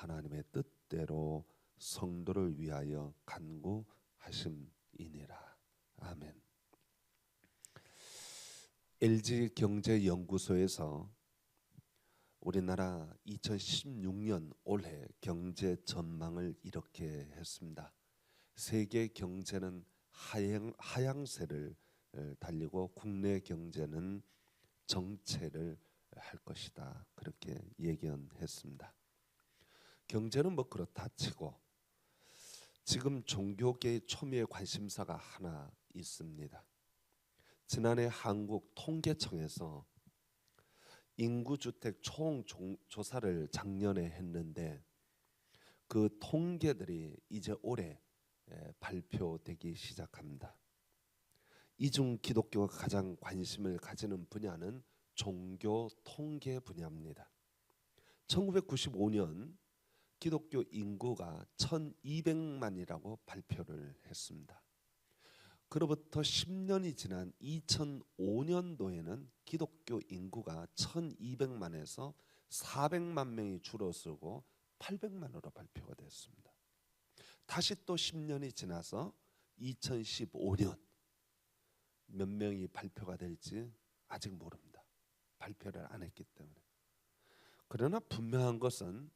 하나님의 뜻대로 성도를 위하여 간구하심이니라. 아멘. LG경제연구소에서 우리나라 2016년 올해 경제 전망을 이렇게 했습니다. 세계 경제는 하향세를 달리고 국내 경제는 정체를 할 것이다. 그렇게 예견했습니다. 경제는 뭐 그렇다 치고 지금 종교계의 초미의 관심사가 하나 있습니다. 지난해 한국통계청에서 인구주택 총조사를 작년에 했는데 그 통계들이 이제 올해 발표되기 시작합니다. 이 중 기독교가 가장 관심을 가지는 분야는 종교 통계 분야입니다. 1995년 기독교 인구가 1200만이라고 발표를 했습니다. 그로부터 10년이 지난 2005년도에는 기독교 인구가 1200만에서 400만 명이 줄어들고 800만으로 발표가 됐습니다. 다시 또 10년이 지나서 2015년 몇 명이 발표가 될지 아직 모릅니다. 발표를 안 했기 때문에. 그러나 분명한 것은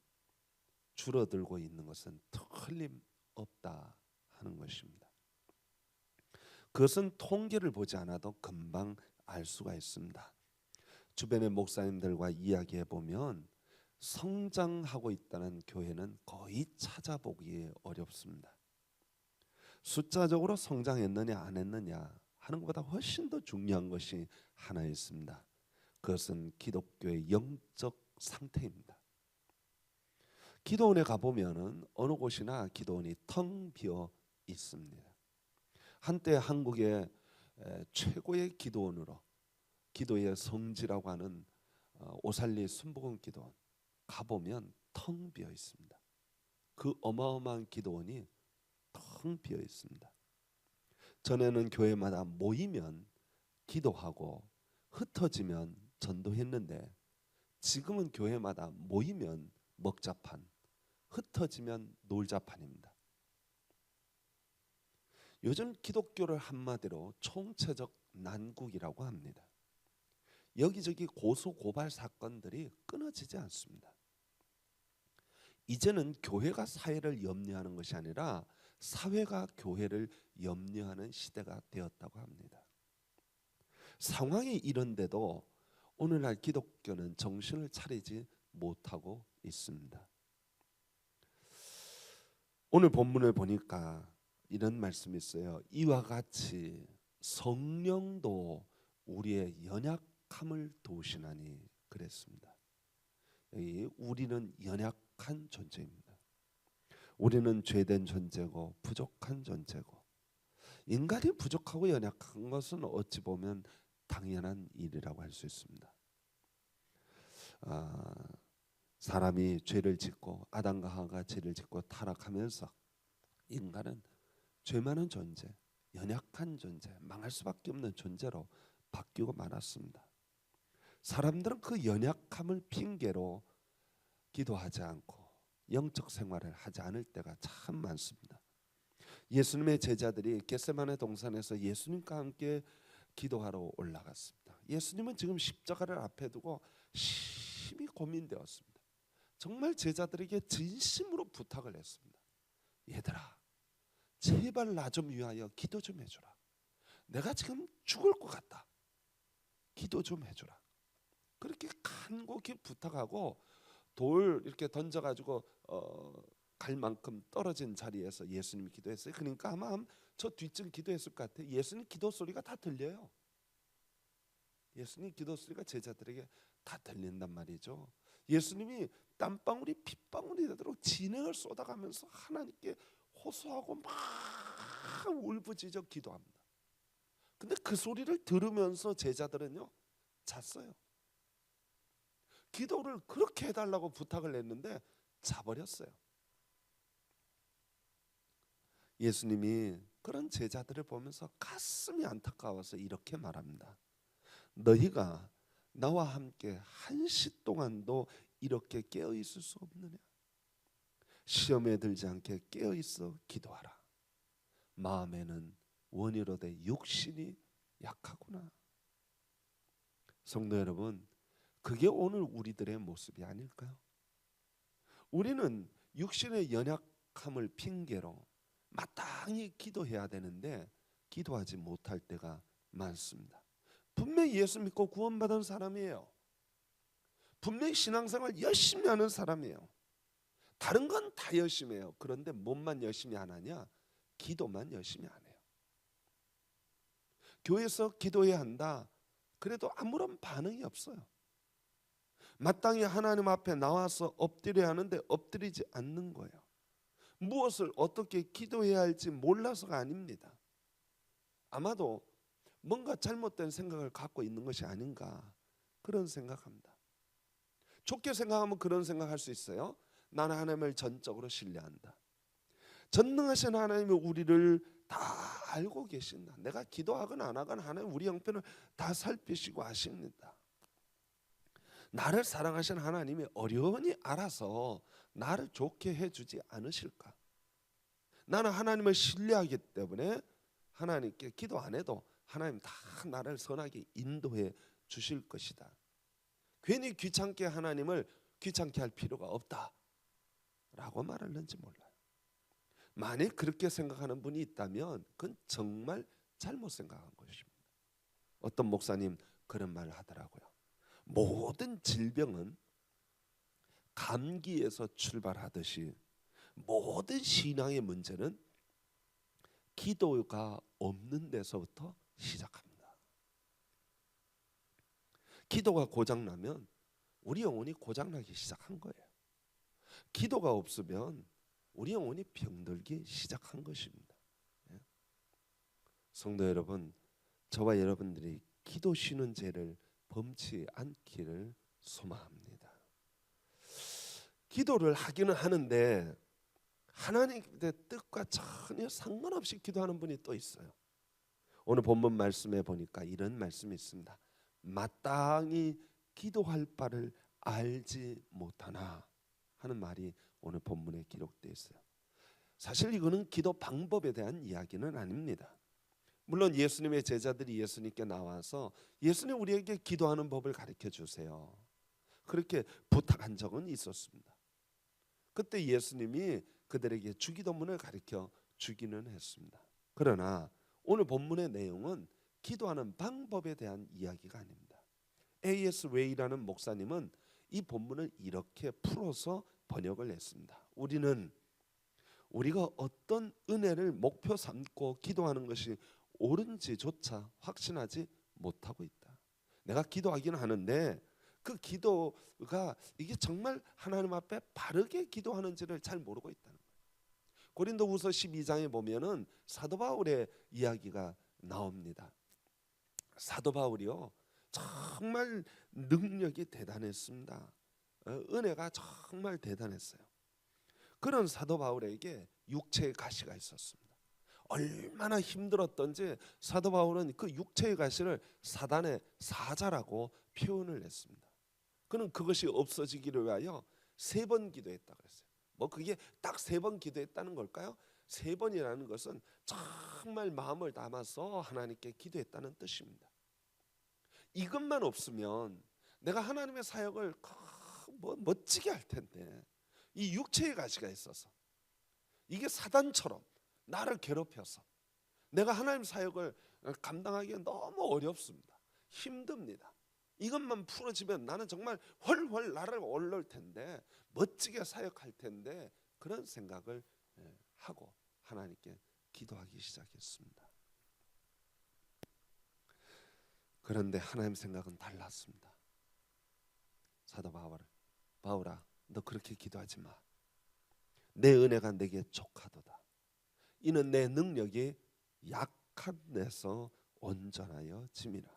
줄어들고 있는 것은 틀림없다 하는 것입니다. 그것은 통계를 보지 않아도 금방 알 수가 있습니다. 주변의 목사님들과 이야기해 보면 성장하고 있다는 교회는 거의 찾아보기 어렵습니다. 숫자적으로 성장했느냐 안 했느냐 하는 것보다 훨씬 더 중요한 것이 하나 있습니다. 그것은 기독교의 영적 상태입니다. 기도원에 가보면 어느 곳이나 기도원이 텅 비어 있습니다. 한때 한국의 최고의 기도원으로 기도의 성지라고 하는 오살리 순복음 기도원 가보면 텅 비어 있습니다. 그 어마어마한 기도원이 텅 비어 있습니다. 전에는 교회마다 모이면 기도하고 흩어지면 전도했는데 지금은 교회마다 모이면 먹자판, 흩어지면 놀자판입니다. 요즘 기독교를 한마디로 총체적 난국이라고 합니다. 여기저기 고소고발 사건들이 끊어지지 않습니다. 이제는 교회가 사회를 염려하는 것이 아니라 사회가 교회를 염려하는 시대가 되었다고 합니다. 상황이 이런데도 오늘날 기독교는 정신을 차리지 못하고 있습니다. 오늘 본문을 보니까 이런 말씀이 있어요. 이와 같이 성령도 우리의 연약함을 도우시나니 그랬습니다. 여기 우리는 연약한 존재입니다. 우리는 죄된 존재고 부족한 존재고 인간이 부족하고 연약한 것은 어찌 보면 당연한 일이라고 할 수 있습니다. 사람이 죄를 짓고 아담과 하와가 죄를 짓고 타락하면서 인간은 죄 많은 존재, 연약한 존재, 망할 수밖에 없는 존재로 바뀌고 말았습니다. 사람들은 그 연약함을 핑계로 기도하지 않고 영적 생활을 하지 않을 때가 참 많습니다. 예수님의 제자들이 겟세마네 동산에서 예수님과 함께 기도하러 올라갔습니다. 예수님은 지금 십자가를 앞에 두고 심히 고민되었습니다. 정말 제자들에게 진심으로 부탁을 했습니다. 얘들아, 제발 나 좀 위하여 기도 좀 해주라. 내가 지금 죽을 것 같다. 기도 좀 해주라. 그렇게 간곡히 부탁하고 돌 이렇게 던져가지고 갈 만큼 떨어진 자리에서 예수님이 기도했어요. 그러니까 아마 저 뒤쯤 기도했을 것 같아요. 예수님 기도 소리가 다 들려요. 예수님 기도 소리가 제자들에게 다 들린단 말이죠. 예수님이 땀방울이 핏방울이 되도록 진행을 쏟아가면서 하나님께 호소하고 막 울부짖어 기도합니다. 근데 그 소리를 들으면서 제자들은요 잤어요. 기도를 그렇게 해달라고 부탁을 했는데 자버렸어요. 예수님이 그런 제자들을 보면서 가슴이 안타까워서 이렇게 말합니다. 너희가 나와 함께 한시 동안도 이렇게 깨어 있을 수 없느냐? 시험에 들지 않게 깨어 있어 기도하라. 마음에는 원이로되 육신이 약하구나. 성도 여러분, 그게 오늘 우리들의 모습이 아닐까요? 우리는 육신의 연약함을 핑계로 마땅히 기도해야 되는데 기도하지 못할 때가 많습니다. 분명히 예수 믿고 구원받은 사람이에요. 분명히 신앙생활 열심히 하는 사람이에요. 다른 건 다 열심히 해요. 그런데 몸만 열심히 안 하냐? 기도만 열심히 안 해요. 교회에서 기도해야 한다. 그래도 아무런 반응이 없어요. 마땅히 하나님 앞에 나와서 엎드려야 하는데 엎드리지 않는 거예요. 무엇을 어떻게 기도해야 할지 몰라서가 아닙니다. 아마도 뭔가 잘못된 생각을 갖고 있는 것이 아닌가 그런 생각합니다. 좋게 생각하면 그런 생각할 수 있어요. 나는 하나님을 전적으로 신뢰한다. 전능하신 하나님이 우리를 다 알고 계신다. 내가 기도하거나 안 하거나 하나님 우리 형편을 다 살피시고 아십니다. 나를 사랑하신 하나님이 어련히 알아서 나를 좋게 해주지 않으실까? 나는 하나님을 신뢰하기 때문에 하나님께 기도 안 해도 하나님 다 나를 선하게 인도해 주실 것이다. 괜히 귀찮게 하나님을 귀찮게 할 필요가 없다 라고 말하는지 몰라요. 만약 그렇게 생각하는 분이 있다면 그건 정말 잘못 생각한 것입니다. 어떤 목사님 그런 말을 하더라고요. 모든 질병은 감기에서 출발하듯이 모든 신앙의 문제는 기도가 없는 데서부터 시작합니다. 기도가 고장나면 우리 영혼이 고장나기 시작한 거예요. 기도가 없으면 우리 영혼이 병들기 시작한 것입니다. 성도 여러분, 저와 여러분들이 기도 쉬는 죄를 범치 않기를 소망합니다. 기도를 하기는 하는데 하나님의 뜻과 전혀 상관없이 기도하는 분이 또 있어요. 오늘 본문 말씀에 보니까 이런 말씀이 있습니다. 마땅히 기도할 바를 알지 못하나 하는 말이 오늘 본문에 기록되어 있어요. 사실 이거는 기도 방법에 대한 이야기는 아닙니다. 물론 예수님의 제자들이 예수님께 나와서 예수님 우리에게 기도하는 법을 가르쳐 주세요. 그렇게 부탁한 적은 있었습니다. 그때 예수님이 그들에게 주기도문을 가르쳐 주기는 했습니다. 그러나 오늘 본문의 내용은 기도하는 방법에 대한 이야기가 아닙니다. A.S. 웨이라는 목사님은 이 본문을 이렇게 풀어서 번역을 했습니다. 우리가 어떤 은혜를 목표 삼고 기도하는 것이 옳은지조차 확신하지 못하고 있다. 내가 기도하기는 하는데 그 기도가 이게 정말 하나님 앞에 바르게 기도하는지를 잘 모르고 있다는 거예요. 고린도후서 12장에 보면은 사도 바울의 이야기가 나옵니다. 사도 바울이요 정말 능력이 대단했습니다. 은혜가 정말 대단했어요. 그런 사도 바울에게 육체의 가시가 있었습니다. 얼마나 힘들었던지 사도 바울은 그 육체의 가시를 사단의 사자라고 표현을 했습니다. 그는 그것이 없어지기를 위하여 3번 기도했다 그랬어요. 뭐 그게 딱 3번 기도했다는 걸까요? 3번이라는 것은 정말 마음을 담아서 하나님께 기도했다는 뜻입니다. 이것만 없으면 내가 하나님의 사역을 멋지게 할 텐데 이 육체의 가시가 있어서 이게 사단처럼 나를 괴롭혀서 내가 하나님 사역을 감당하기가 너무 어렵습니다. 힘듭니다. 이것만 풀어지면 나는 정말 훨훨 나를 올릴 텐데 멋지게 사역할 텐데 그런 생각을 하고 하나님께 기도하기 시작했습니다. 그런데 하나님 생각은 달랐습니다. 사도 바울아 너 그렇게 기도하지 마. 내 은혜가 내게 족하도다. 이는 내 능력이 약한 데서 온전하여 짐이라.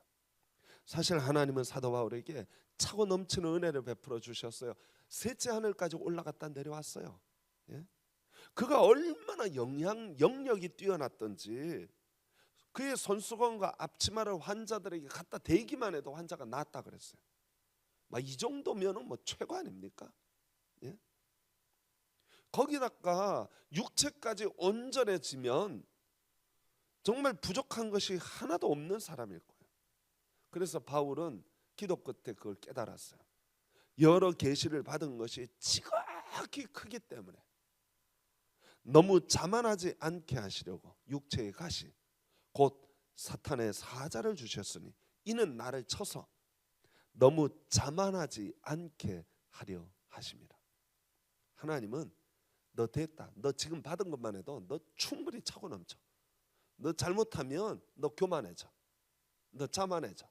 사실 하나님은 사도 바울에게 차고 넘치는 은혜를 베풀어 주셨어요. 셋째 하늘까지 올라갔다 내려왔어요. 예? 그가 얼마나 영력이 뛰어났던지 그의 손수건과 앞치마를 환자들에게 갖다 대기만 해도 환자가 낫다 그랬어요. 이 정도면은 뭐 최고 아닙니까? 예? 거기다가 육체까지 온전해지면 정말 부족한 것이 하나도 없는 사람일 거예요. 그래서 바울은 기도 끝에 그걸 깨달았어요. 여러 계시를 받은 것이 지극히 크기 때문에 너무 자만하지 않게 하시려고 육체의 가시 곧 사탄의 사자를 주셨으니 이는 나를 쳐서 너무 자만하지 않게 하려 하십니다. 하나님은 너 됐다. 너 지금 받은 것만 해도 너 충분히 차고 넘쳐. 너 잘못하면 너 교만해져. 너 자만해져.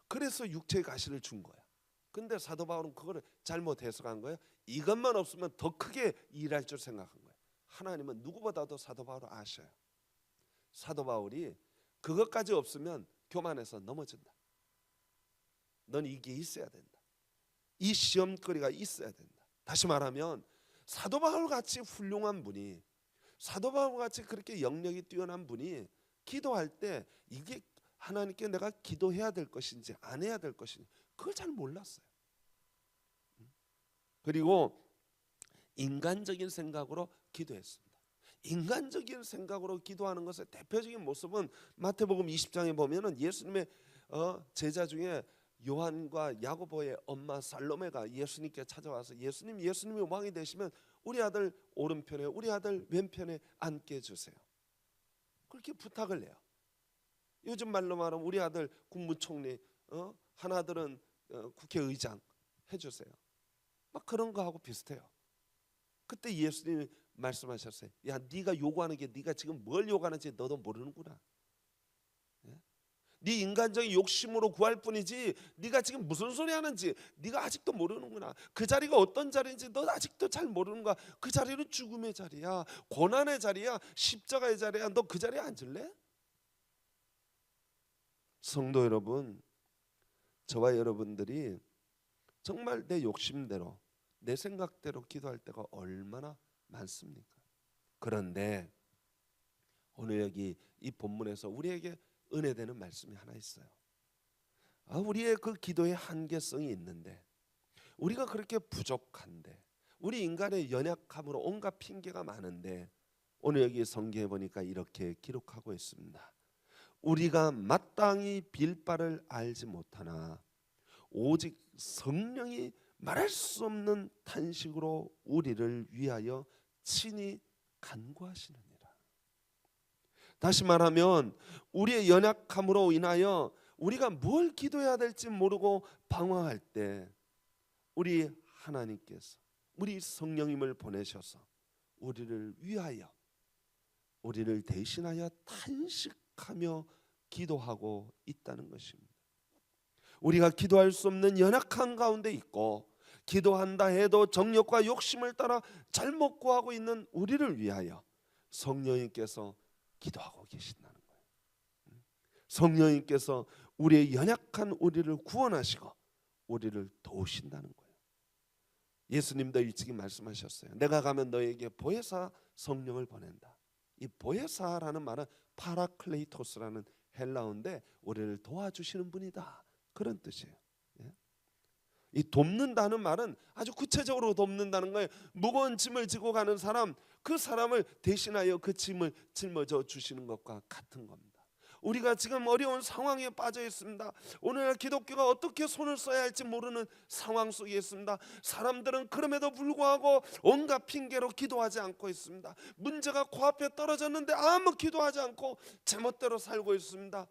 그래서 육체의 가시를 준 거야. 근데 사도 바울은 그거를 잘못 해석한 거예요. 이것만 없으면 더 크게 일할 줄 생각한 거예요. 하나님은 누구보다도 사도 바울을 아셔요. 사도 바울이 그것까지 없으면 교만해서 넘어진다. 넌 이게 있어야 된다. 이 시험거리가 있어야 된다. 다시 말하면 사도 바울 같이 훌륭한 분이, 사도 바울 같이 그렇게 영역이 뛰어난 분이 기도할 때 이게 하나님께 내가 기도해야 될 것인지 안 해야 될 것인지 그걸 잘 몰랐어요. 그리고 인간적인 생각으로 기도했습니다. 인간적인 생각으로 기도하는 것의 대표적인 모습은 마태복음 20장에 보면은 예수님의 제자 중에 요한과 야고보의 엄마 살로메가 예수님께 찾아와서 예수님이 왕이 되시면 우리 아들 오른편에 우리 아들 왼편에 앉게 해주세요. 그렇게 부탁을 해요. 요즘 말로 말하면 우리 아들 국무총리, 하나들은 국회의장 해주세요. 막 그런 거하고 비슷해요. 그때 예수님이 말씀하셨어요. 야, 네가 요구하는 게 네가 지금 뭘 요구하는지 너도 모르는구나. 네 인간적인 욕심으로 구할 뿐이지 네가 지금 무슨 소리 하는지 네가 아직도 모르는구나. 그 자리가 어떤 자리인지 너 아직도 잘 모르는 거야. 그 자리는 죽음의 자리야. 고난의 자리야. 십자가의 자리야. 너 그 자리에 앉을래? 성도 여러분, 저와 여러분들이 정말 내 욕심대로 내 생각대로 기도할 때가 얼마나 많습니까? 그런데 오늘 여기 이 본문에서 우리에게 은혜되는 말씀이 하나 있어요. 우리의 그 기도의 한계성이 있는데, 우리가 그렇게 부족한데, 우리 인간의 연약함으로 온갖 핑계가 많은데, 오늘 여기 성경에 보니까 이렇게 기록하고 있습니다. 우리가 마땅히 빌 바를 알지 못하나 오직 성령이 말할 수 없는 탄식으로 우리를 위하여 친히 간구하시느니라. 다시 말하면 우리의 연약함으로 인하여 우리가 뭘 기도해야 될지 모르고 방황할 때 우리 하나님께서 우리 성령님을 보내셔서 우리를 위하여 우리를 대신하여 탄식하며 기도하고 있다는 것입니다. 우리가 기도할 수 없는 연약한 가운데 있고 기도한다 해도 정욕과 욕심을 따라 잘못 구하고 있는 우리를 위하여 성령님께서 기도하고 계신다는 거예요. 성령님께서 우리의 연약한 우리를 구원하시고 우리를 도우신다는 거예요. 예수님도 일찍이 말씀하셨어요. 내가 가면 너에게 보혜사 성령을 보낸다. 이 보혜사라는 말은 파라클레이토스라는 헬라어인데 우리를 도와주시는 분이다, 그런 뜻이에요. 이 돕는다는 말은 아주 구체적으로 돕는다는 거예요. 무거운 짐을 지고 가는 사람, 그 사람을 대신하여 그 짐을 짊어져 주시는 것과 같은 겁니다. 우리가 지금 어려운 상황에 빠져 있습니다. 오늘날 기독교가 어떻게 손을 써야 할지 모르는 상황 속에 있습니다. 사람들은 그럼에도 불구하고 온갖 핑계로 기도하지 않고 있습니다. 문제가 코앞에 떨어졌는데 아무 기도하지 않고 제멋대로 살고 있습니다.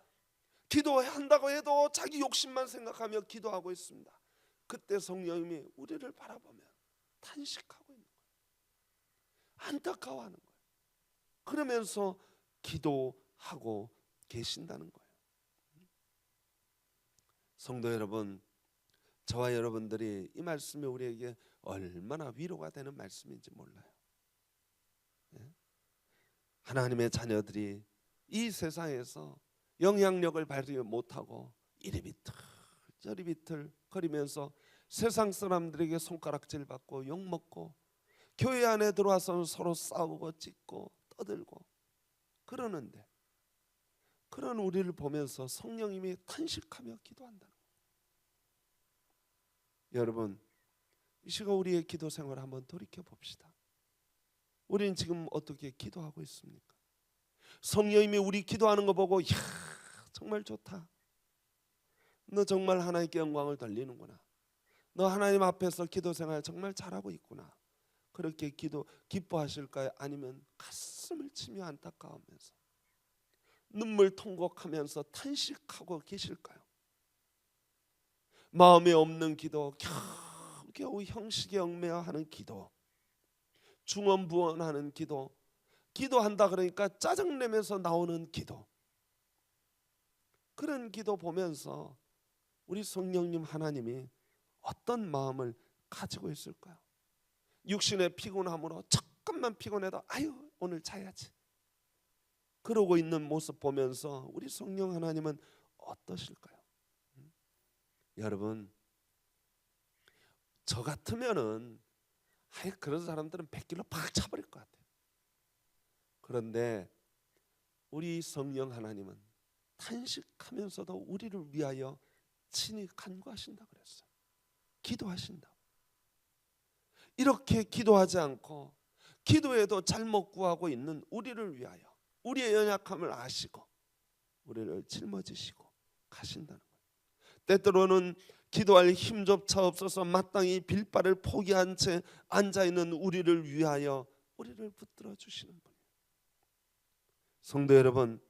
기도한다고 해도 자기 욕심만 생각하며 기도하고 있습니다. 그때 성령님이 우리를 바라보며 탄식하고 있는 거예요. 안타까워하는 거예요. 그러면서 기도하고 계신다는 거예요. 성도 여러분, 저와 여러분들이 이 말씀이 우리에게 얼마나 위로가 되는 말씀인지 몰라요. 하나님의 자녀들이 이 세상에서 영향력을 발휘 못하고 이리 비틀 저리 비틀 거리면서 세상 사람들에게 손가락질 받고 욕먹고 교회 안에 들어와서는 서로 싸우고 찢고 떠들고 그러는데, 그런 우리를 보면서 성령님이 탄식하며 기도한다는 거예요. 여러분, 이 시간 우리의 기도 생활을 한번 돌이켜 봅시다. 우리는 지금 어떻게 기도하고 있습니까? 성령님이 우리 기도하는 거 보고 이야 정말 좋다. 너 정말 하나님께 영광을 돌리는구나. 너 하나님 앞에서 기도 생활 정말 잘하고 있구나. 그렇게 기뻐하실까요? 아니면 가슴을 치며 안타까우면서 눈물 통곡하면서 탄식하고 계실까요? 마음에 없는 기도, 겨우 형식에 얽매여하는 기도, 중언부언하는 기도, 기도한다 그러니까 짜증내면서 나오는 기도, 그런 기도 보면서 우리 성령님 하나님이 어떤 마음을 가지고 있을까요? 육신의 피곤함으로 조금만 피곤해도 아유 오늘 자야지 그러고 있는 모습 보면서 우리 성령 하나님은 어떠실까요? 여러분 저 같으면은 그런 사람들은 100길로 팍 차버릴 것 같아요. 그런데 우리 성령 하나님은 탄식하면서도 우리를 위하여 친히 간구하신다 그랬어요. 기도하신다. 이렇게 기도하지 않고 기도에도 잘못 구하고 있는 우리를 위하여 우리의 연약함을 아시고 우리를 짊어지시고 가신다는 거예요. 때때로는 기도할 힘조차 없어서 마땅히 빌바를 포기한 채 앉아있는 우리를 위하여 우리를 붙들어 주시는 분이에요. 성도 여러분,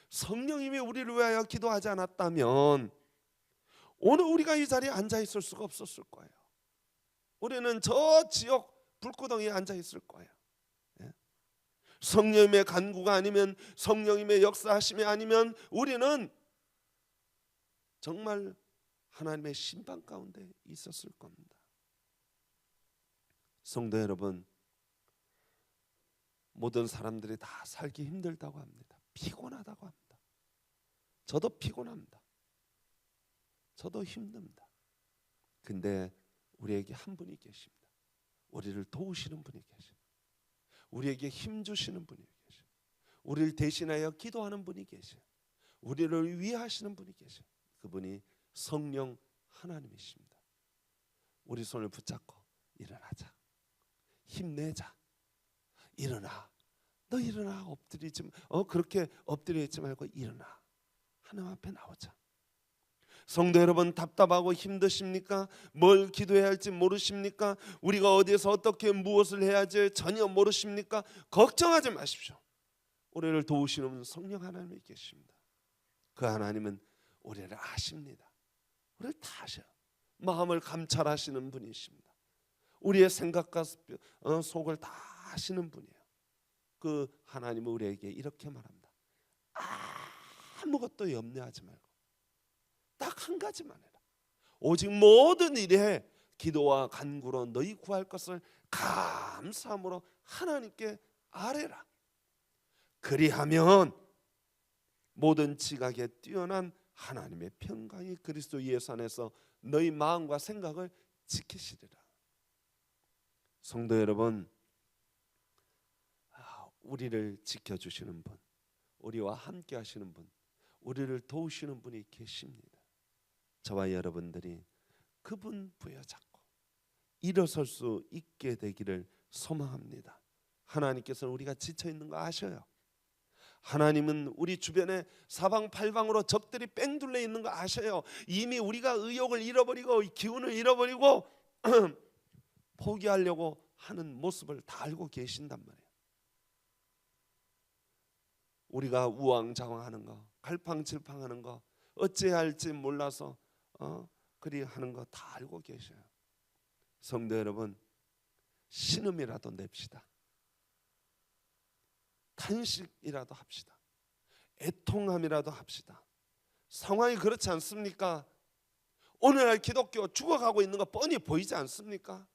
성령님이 우리를 위하여 기도하지 않았다면 오늘 우리가 이 자리에 앉아있을 수가 없었을 거예요. 우리는 저 지옥 불구덩이에 앉아있을 거예요. 성령님의 간구가 아니면 성령님의 역사하심이 아니면 우리는 정말 하나님의 심판 가운데 있었을 겁니다. 성도 여러분, 모든 사람들이 다 살기 힘들다고 합니다. 피곤하다고 합니다. 저도 피곤합니다. 저도 힘듭니다. 근데 우리에게 한 분이 계십니다. 우리를 도우시는 분이 계십니다. 우리에게 힘 주시는 분이 계세요. 우리를 대신하여 기도하는 분이 계세요. 우리를 위하시는 분이 계세요. 그분이 성령 하나님이십니다. 우리 손을 붙잡고 일어나자. 힘내자. 일어나. 너 일어나. 엎드리지 그렇게 엎드려 있지 말고 일어나. 하나님 앞에 나오자. 성도 여러분, 답답하고 힘드십니까? 뭘 기도해야 할지 모르십니까? 우리가 어디에서 어떻게 무엇을 해야 할지 전혀 모르십니까? 걱정하지 마십시오. 우리를 도우시는 성령 하나님이 계십니다. 그 하나님은 우리를 아십니다. 우리를 다 아셔요. 마음을 감찰하시는 분이십니다. 우리의 생각과 속을 다 아시는 분이에요. 그 하나님은 우리에게 이렇게 말합니다. 아무것도 염려하지 말고 딱 한 가지만 해라. 오직 모든 일에 기도와 간구로 너희 구할 것을 감사함으로 하나님께 아뢰라. 그리하면 모든 지각에 뛰어난 하나님의 평강이 그리스도 예수 안에서 너희 마음과 생각을 지키시리라. 성도 여러분, 우리를 지켜주시는 분, 우리와 함께 하시는 분, 우리를 도우시는 분이 계십니다. 저와 여러분들이 그분 부여잡고 일어설 수 있게 되기를 소망합니다. 하나님께서는 우리가 지쳐있는 거 아셔요. 하나님은 우리 주변에 사방팔방으로 적들이 뺑둘러 있는 거 아셔요. 이미 우리가 의욕을 잃어버리고 기운을 잃어버리고 포기하려고 하는 모습을 다 알고 계신단 말이에요. 우리가 우왕좌왕하는 거, 갈팡질팡하는 거, 어찌해야 할지 몰라서 그리 하는 거 다 알고 계셔요. 성도 여러분, 신음이라도 냅시다. 탄식이라도 합시다. 애통함이라도 합시다. 상황이 그렇지 않습니까? 오늘날 기독교 죽어가고 있는 거 뻔히 보이지 않습니까?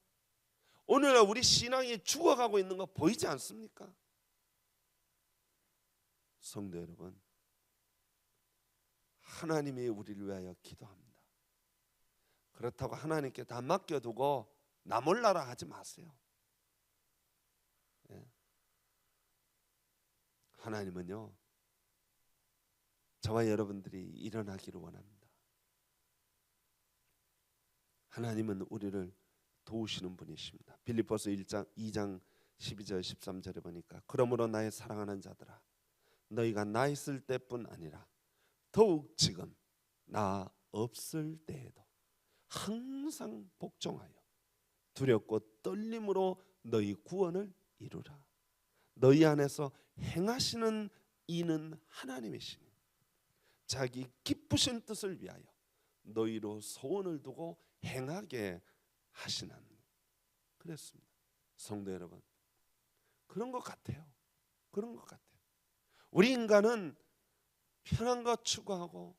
오늘날 우리 신앙이 죽어가고 있는 거 보이지 않습니까? 성도 여러분, 하나님이 우리를 위하여 기도합니다. 그렇다고 하나님께 다 맡겨두고 나 몰라라 하지 마세요. 하나님은요, 저와 여러분들이 일어나기를 원합니다. 하나님은 우리를 도우시는 분이십니다. 빌립보서 2장 12절 13절에 보니까 그러므로 나의 사랑하는 자들아 너희가 나 있을 때뿐 아니라 더욱 지금 나 없을 때에도 항상 복종하여 두렵고 떨림으로 너희 구원을 이루라. 너희 안에서 행하시는 이는 하나님이시니 자기 기쁘신 뜻을 위하여 너희로 소원을 두고 행하게 하시나니. 그랬습니다. 성도 여러분, 그런 것 같아요. 그런 것 같아요. 우리 인간은 편한 것 추구하고,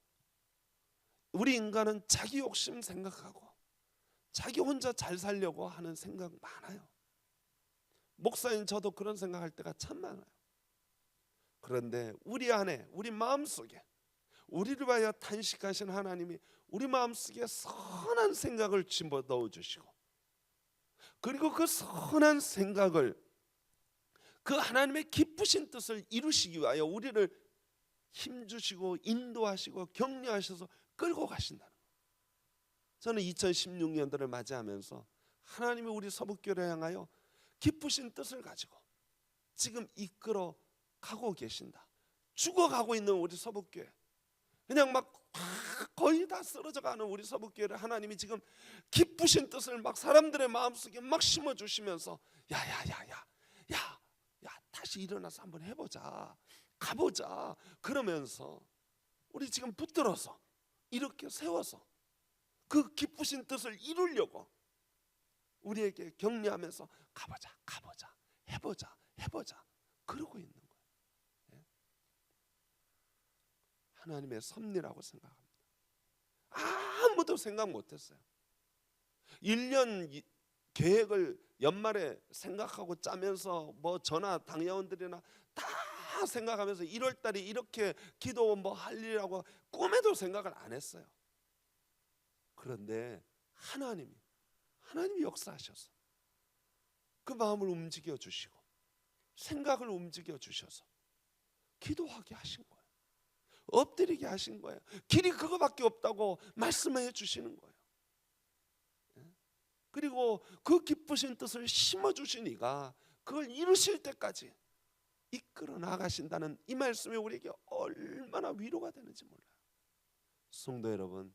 우리 인간은 자기 욕심 생각하고, 자기 혼자 잘 살려고 하는 생각 많아요. 목사인 저도 그런 생각할 때가 참 많아요. 그런데 우리 안에, 우리 마음속에 우리를 위하여 탄식하신 하나님이 우리 마음속에 선한 생각을 집어넣어 주시고, 그리고 그 선한 생각을, 그 하나님의 기쁘신 뜻을 이루시기 위하여 우리를 힘주시고 인도하시고 격려하셔서 끌고 가신다는 거예요. 저는 2016년도를 맞이하면서 하나님이 우리 서북교회를 향하여 기쁘신 뜻을 가지고 지금 이끌어 가고 계신다. 죽어가고 있는 우리 서북교회, 그냥 막 거의 다 쓰러져가는 우리 서북교회를 하나님이 지금 기쁘신 뜻을 막 사람들의 마음속에 막 심어주시면서 야야야야 다시 일어나서 한번 해보자, 가보자, 그러면서 우리 지금 붙들어서 이렇게 세워서 그 기쁘신 뜻을 이루려고 우리에게 격려하면서 가보자, 해보자 그러고 있는 거예요. 하나님의 섭리라고 생각합니다. 아무도 생각 못했어요. 1년 계획을 연말에 생각하고 짜면서 뭐 저나 당회원들이나 다 생각하면서 1월달에 이렇게 기도 뭐 할 일이라고 꿈에도 생각을 안 했어요. 그런데 하나님이 역사하셔서 그 마음을 움직여 주시고 생각을 움직여 주셔서 기도하게 하신 거예요. 엎드리게 하신 거예요. 길이 그거밖에 없다고 말씀해 주시는 거예요. 그리고 그 기쁘신 뜻을 심어주신 이가 그걸 이루실 때까지 이끌어 나가신다는 이 말씀이 우리에게 얼마나 위로가 되는지 몰라요. 성도 여러분,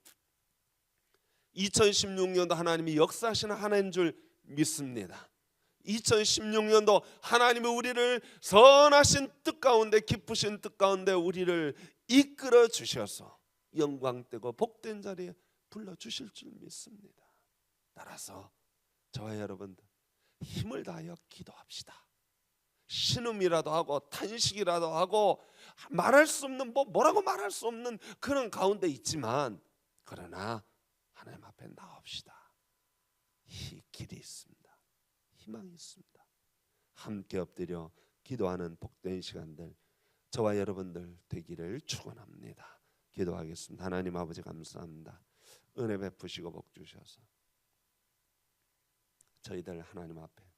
2016년도 하나님이 역사하시는 한 해인 줄 믿습니다. 2016년도 하나님이 우리를 선하신 뜻 가운데, 기쁘신 뜻 가운데 우리를 이끌어 주셔서 영광되고 복된 자리에 불러주실 줄 믿습니다. 따라서 저와 여러분들 힘을 다하여 기도합시다. 신음이라도 하고 탄식이라도 하고 말할 수 없는 뭐라고 말할 수 없는 그런 가운데 있지만, 그러나 하나님 앞에 나옵시다. 이 길이 있습니다. 희망이 있습니다. 함께 엎드려 기도하는 복된 시간들 저와 여러분들 되기를 축원합니다. 기도하겠습니다. 하나님 아버지 감사합니다. 은혜 베푸시고 복 주셔서 저희들 하나님 앞에